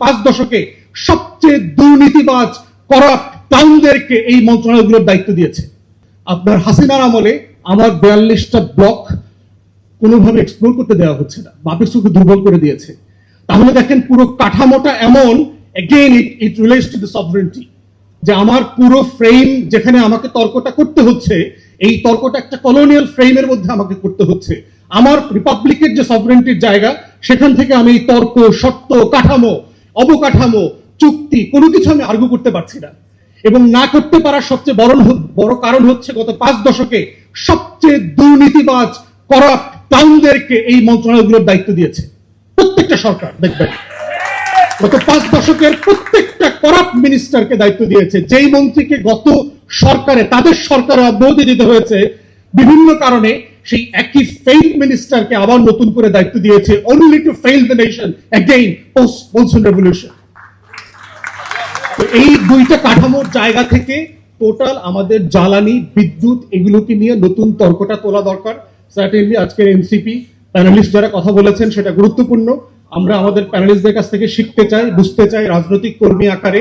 5 দশকে সবচেয়ে দুর্নীতিবাজ করাপ্ট টাউনদেরকে এই মন্ত্রণালয়গুলোর দায়িত্ব দিয়েছে। আপনার হাসিনার আমলে আমার 42টা ব্লক কোনোভাবে এক্সপ্লোর করতে দেওয়া হচ্ছে না, বাপেক্সকে দুর্বল করে দিয়েছে। তাহলে দেখেন পুরো কাঠামোটা এমন, again it relates to the sovereignty, যে আমার পুরো ফ্রেম যেখানে আমাকে তর্কটা করতে হচ্ছে, এই তর্কটা একটা কলোনিয়াল ফ্রেমের মধ্যে আমাকে করতে হচ্ছে। আমার রিপাবলিকের যে সভরেন্টির জায়গা, সেখান থেকে আমি তর্ক, শর্ত, কাঠামো, অবকাঠামো, চুক্তি কোনো কিছু আমি আর্গু করতে পারছি না। এবং না করতে পারার সবচেয়ে বড় কারণ হচ্ছে গত 5 দশকে সবচেয়ে দুর্নীতিবাজ করাপ্ট টাউনদেরকে এই মন্ত্রণালয়গুলোর দায়িত্ব দিয়েছে প্রত্যেকটা সরকার। দেখবেন গত 5 দশকের প্রত্যেকটা করাপ্ট মিনিস্টারকে দায়িত্ব দিয়েছে, যেই মন্ত্রীকে গত সরকারে তাদের সরকারে অব্যাহতি দিতে হয়েছে বিভিন্ন কারণে, সেই একই ফেইল্ড মিনিস্টারকে আবার নতুন করে দায়িত্ব দিয়েছে, only to fail the nation again post monsoon revolution. তো এই দুইটা কাঠামোর জায়গা থেকে টোটাল আমাদের জ্বালানি, বিদ্যুৎ এগুলোকে নিয়ে নতুন তর্কটা তোলা দরকার। সার্টেনলি আজকের এনসিপি প্যানেলিস্ট যারা কথা বলেছেন সেটা গুরুত্বপূর্ণ। আমরা আমাদের প্যানেলিস্টদের কাছ থেকে শিখতে চাই, বুঝতে চাই রাজনৈতিক কর্মী আকারে